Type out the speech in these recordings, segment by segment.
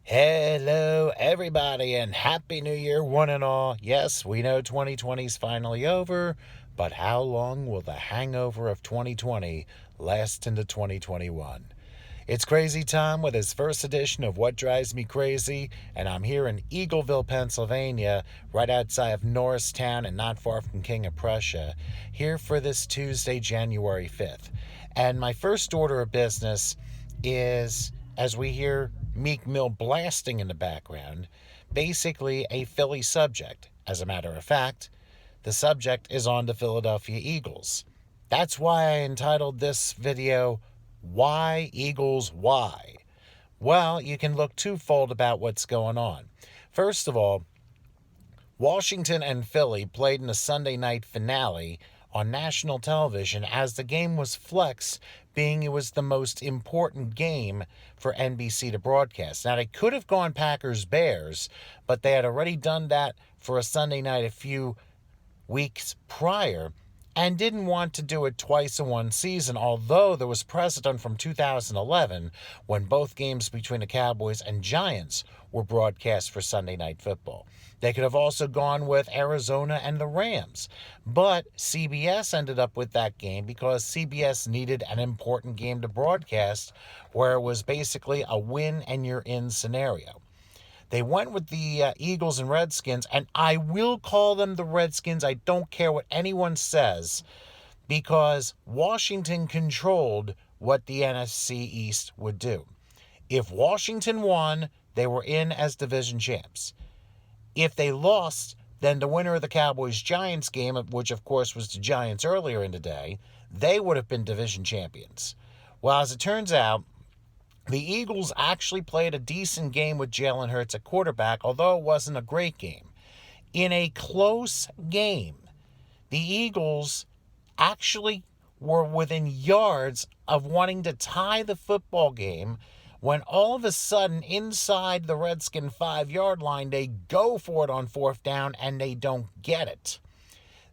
Hello, everybody, and Happy New Year, one and all. Yes, we know 2020 is finally over, but how long will the hangover of 2020 last into 2021? It's crazy time with his first edition of What Drives Me Crazy, and I'm here in Eagleville, Pennsylvania, right outside of Norristown and not far from King of Prussia, here for this Tuesday, January 5th. And my first order of business is, as we hear Meek Mill blasting in the background, basically a Philly subject. As a matter of fact, the subject is on the Philadelphia Eagles. That's why I entitled this video, Why Eagles Why? Well, you can look twofold about what's going on. First of all, Washington and Philly played in a Sunday night finale on national television as the game was flexed, being it was the most important game for NBC to broadcast. Now, they could have gone Packers-Bears, but they had already done that for a Sunday night a few weeks prior and didn't want to do it twice in one season, although there was precedent from 2011 when both games between the Cowboys and Giants were broadcast for Sunday Night Football. They could have also gone with Arizona and the Rams, but CBS ended up with that game because CBS needed an important game to broadcast where it was basically a win and you're in scenario. They went with the Eagles and Redskins, and I will call them the Redskins. I don't care what anyone says, because Washington controlled what the NFC East would do. If Washington won, they were in as division champs. If they lost, then the winner of the Cowboys-Giants game, which of course was the Giants earlier in the day, they would have been division champions. Well, as it turns out, the Eagles actually played a decent game with Jalen Hurts at quarterback, although it wasn't a great game. In a close game, the Eagles actually were within yards of wanting to tie the football game when all of a sudden, inside the Redskin 5-yard line, they go for it on fourth down and they don't get it.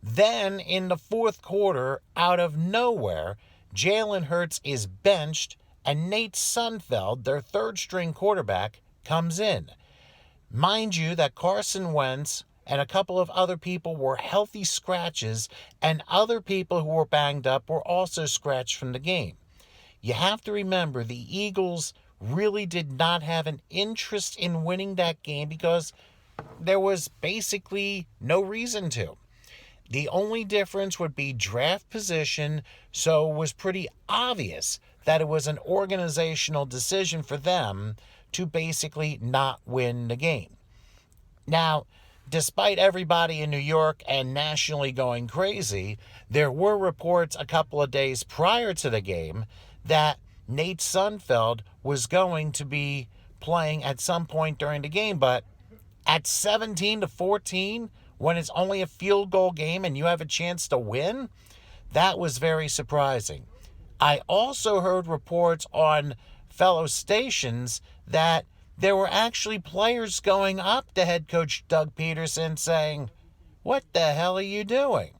Then, in the fourth quarter, out of nowhere, Jalen Hurts is benched and Nate Sudfeld, their third-string quarterback, comes in. Mind you that Carson Wentz and a couple of other people were healthy scratches, and other people who were banged up were also scratched from the game. You have to remember the Eagles really did not have an interest in winning that game because there was basically no reason to. The only difference would be draft position, so it was pretty obvious that it was an organizational decision for them to basically not win the game. Now, despite everybody in New York and nationally going crazy, there were reports a couple of days prior to the game that Nate Sudfeld was going to be playing at some point during the game, but at 17-14, when it's only a field goal game and you have a chance to win, that was very surprising. I also heard reports on fellow stations that there were actually players going up to head coach Doug Peterson saying, "What the hell are you doing?"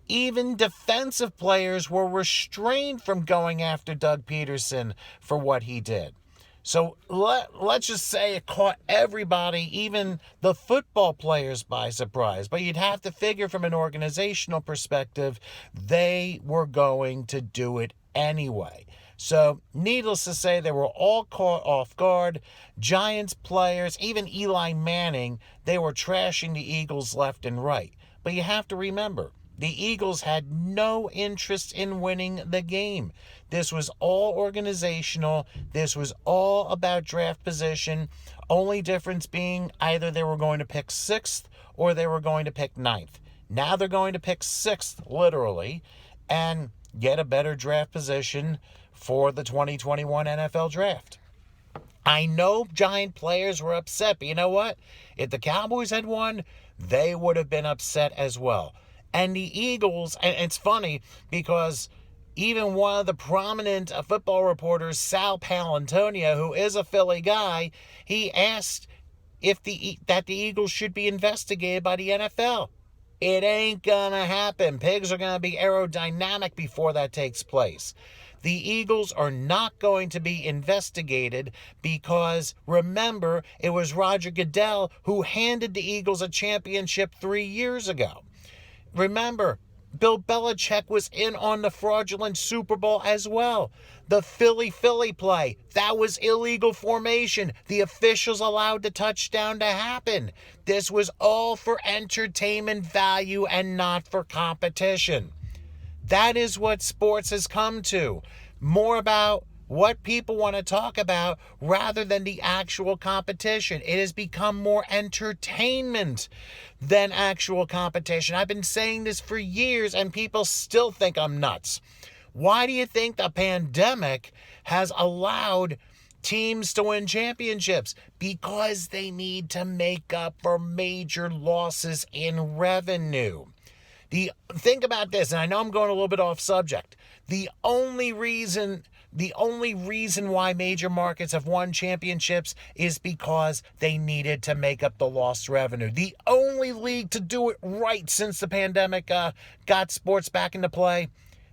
Even defensive players were restrained from going after Doug Peterson for what he did. So let's just say it caught everybody, even the football players, by surprise. But you'd have to figure from an organizational perspective, they were going to do it anyway. So needless to say, they were all caught off guard. Giants players, even Eli Manning, they were trashing the Eagles left and right. But you have to remember, the Eagles had no interest in winning the game. This was all organizational. This was all about draft position. Only difference being either they were going to pick 6th or they were going to pick 9th. Now they're going to pick 6th, literally, and get a better draft position for the 2021 NFL Draft. I know Giant players were upset, but you know what? If the Cowboys had won, they would have been upset as well. And the Eagles, and it's funny because even one of the prominent football reporters, Sal Paolantonio, who is a Philly guy, he asked if that the Eagles should be investigated by the NFL. It ain't gonna happen. Pigs are gonna be aerodynamic before that takes place. The Eagles are not going to be investigated because, remember, it was Roger Goodell who handed the Eagles a championship 3 years ago. Remember, Bill Belichick was in on the fraudulent Super Bowl as well. The Philly play, that was illegal formation. The officials allowed the touchdown to happen. This was all for entertainment value and not for competition. That is what sports has come to. More about what people want to talk about rather than the actual competition. It has become more entertainment than actual competition. I've been saying this for years and people still think I'm nuts. Why do you think the pandemic has allowed teams to win championships? Because they need to make up for major losses in revenue. Think about this, and I know I'm going a little bit off subject. The only reason why major markets have won championships is because they needed to make up the lost revenue. The only league to do it right since the pandemic got sports back into play,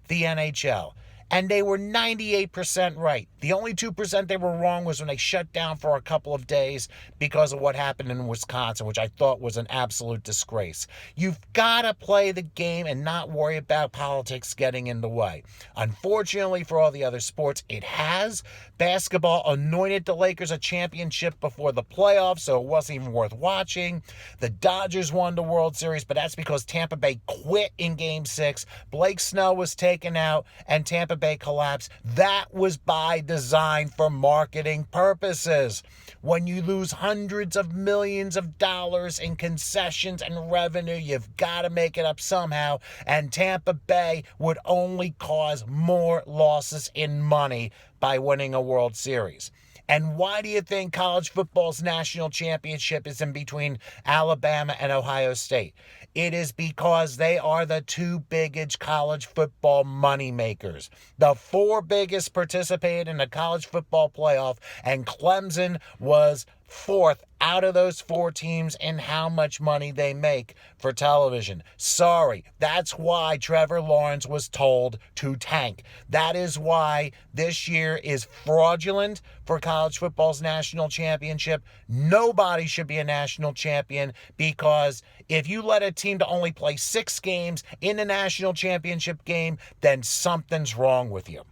the NHL. And they were 98% right. The only 2% they were wrong was when they shut down for a couple of days because of what happened in Wisconsin, which I thought was an absolute disgrace. You've got to play the game and not worry about politics getting in the way. Unfortunately for all the other sports, it has. Basketball anointed the Lakers a championship before the playoffs, so it wasn't even worth watching. The Dodgers won the World Series, but that's because Tampa Bay quit in Game 6. Blake Snell was taken out, and Tampa Bay collapsed. That was by design for marketing purposes. When you lose hundreds of millions of dollars in concessions and revenue, you've got to make it up somehow, and Tampa Bay would only cause more losses in money by winning a World Series. And why do you think college football's national championship is in between Alabama and Ohio State? It is because they are the two biggest college football moneymakers. The four biggest participated in the college football playoff, and Clemson was fourth out of those four teams in how much money they make for television. Sorry, that's why Trevor Lawrence was told to tank. That is why this year is fraudulent for college football's national championship. Nobody should be a national champion, because if you let a team to only play 6 games in the national championship game, then something's wrong with you.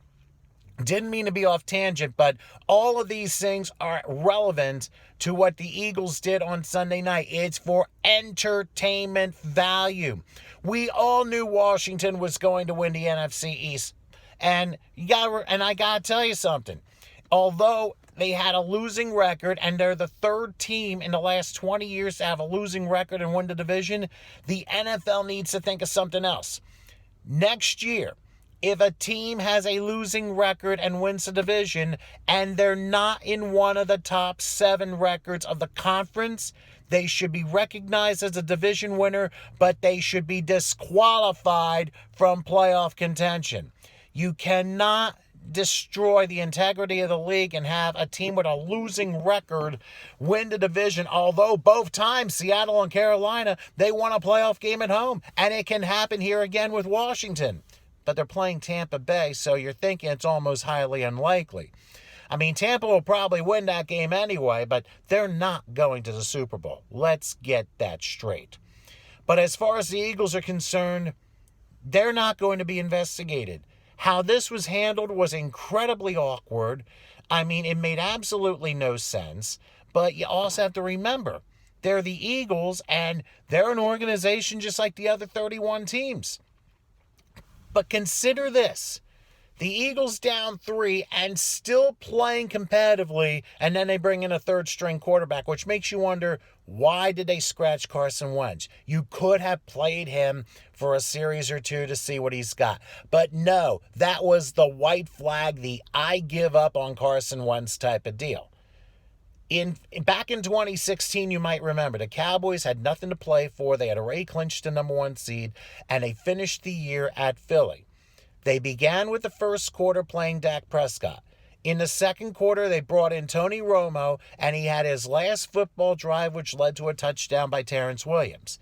Didn't mean to be off tangent, but all of these things are relevant to what the Eagles did on Sunday night. It's for entertainment value. We all knew Washington was going to win the NFC East. And I got to tell you something. Although they had a losing record, and they're the third team in the last 20 years to have a losing record and win the division, the NFL needs to think of something else. Next year, if a team has a losing record and wins the division, and they're not in one of the top 7 records of the conference, they should be recognized as a division winner, but they should be disqualified from playoff contention. You cannot destroy the integrity of the league and have a team with a losing record win the division, although both times, Seattle and Carolina, they won a playoff game at home, and it can happen here again with Washington. But they're playing Tampa Bay, so you're thinking it's almost highly unlikely. I mean, Tampa will probably win that game anyway, but they're not going to the Super Bowl. Let's get that straight. But as far as the Eagles are concerned, they're not going to be investigated. How this was handled was incredibly awkward. I mean, it made absolutely no sense. But you also have to remember, they're the Eagles, and they're an organization just like the other 31 teams. But consider this. The Eagles down 3 and still playing competitively, and then they bring in a third-string quarterback, which makes you wonder, why did they scratch Carson Wentz? You could have played him for a series or two to see what he's got. But no, that was the white flag, the I give up on Carson Wentz type of deal. Back in 2016, you might remember, the Cowboys had nothing to play for. They had already clinched the number 1 seed, and they finished the year at Philly. They began with the first quarter playing Dak Prescott. In the second quarter, they brought in Tony Romo, and he had his last football drive, which led to a touchdown by Terrence Williams.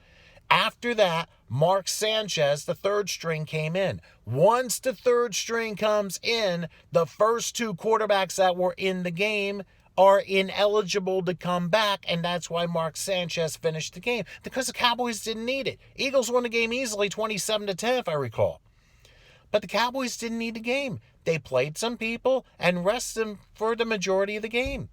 After that, Mark Sanchez, the third string, came in. Once the third string comes in, the first two quarterbacks that were in the game are ineligible to come back, and that's why Mark Sanchez finished the game, because the Cowboys didn't need it. Eagles won the game easily, 27-10, if I recall. But the Cowboys didn't need the game. They played some people and rested them for the majority of the game.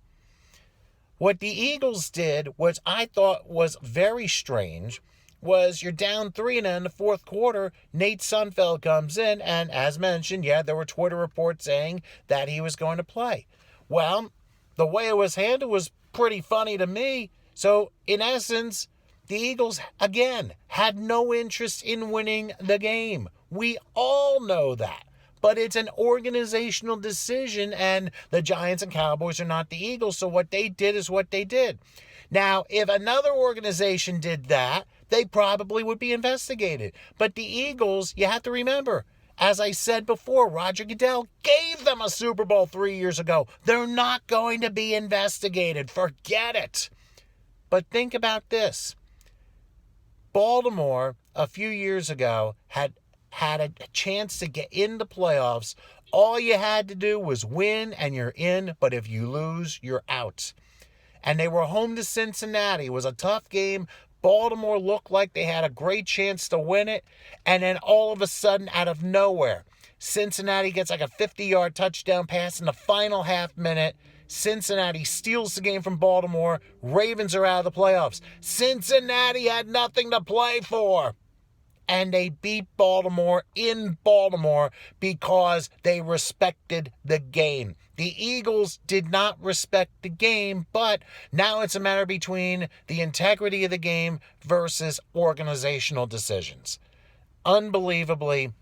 What the Eagles did, which I thought was very strange, was you're down 3 and in the fourth quarter, Nate Sudfeld comes in, and as mentioned, there were Twitter reports saying that he was going to play. Well, the way it was handled was pretty funny to me. So, in essence, the Eagles, again, had no interest in winning the game. We all know that. But it's an organizational decision, and the Giants and Cowboys are not the Eagles, so what they did is what they did. Now, if another organization did that, they probably would be investigated. But the Eagles, you have to remember, as I said before, Roger Goodell gave them a Super Bowl 3 years ago. They're not going to be investigated. Forget it. But think about this. Baltimore, a few years ago, had a chance to get in the playoffs. All you had to do was win and you're in, but if you lose, you're out. And they were home to Cincinnati. It was a tough game. Baltimore looked like they had a great chance to win it, and then all of a sudden, out of nowhere, Cincinnati gets like a 50-yard touchdown pass in the final half minute. Cincinnati steals the game from Baltimore. Ravens are out of the playoffs. Cincinnati had nothing to play for. And they beat Baltimore in Baltimore because they respected the game. The Eagles did not respect the game, but now it's a matter between the integrity of the game versus organizational decisions. Unbelievably,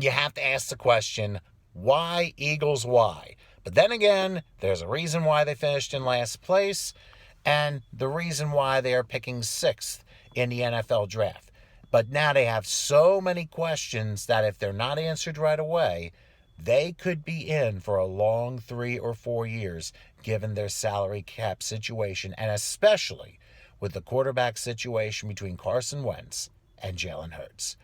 you have to ask the question, why Eagles, why? But then again, there's a reason why they finished in last place, and the reason why they are picking 6th in the NFL draft. But now they have so many questions that if they're not answered right away, they could be in for a long 3 or 4 years given their salary cap situation, and especially with the quarterback situation between Carson Wentz and Jalen Hurts.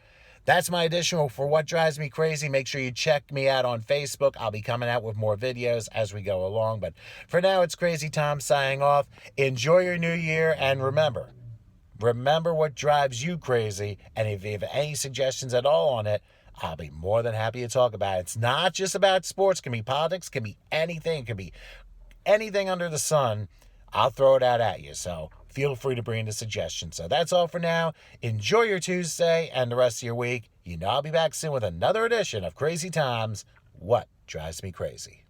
That's my additional for What Drives Me Crazy. Make sure you check me out on Facebook. I'll be coming out with more videos as we go along. But for now, it's Crazy Tom signing off. Enjoy your new year, and remember what drives you crazy, and if you have any suggestions at all on it, I'll be more than happy to talk about it. It's not just about sports. It can be politics. It can be anything. It can be anything under the sun. I'll throw it out at you, so feel free to bring the suggestions. So that's all for now. Enjoy your Tuesday and the rest of your week. I'll be back soon with another edition of Crazy Tom's What Drives Me Crazy.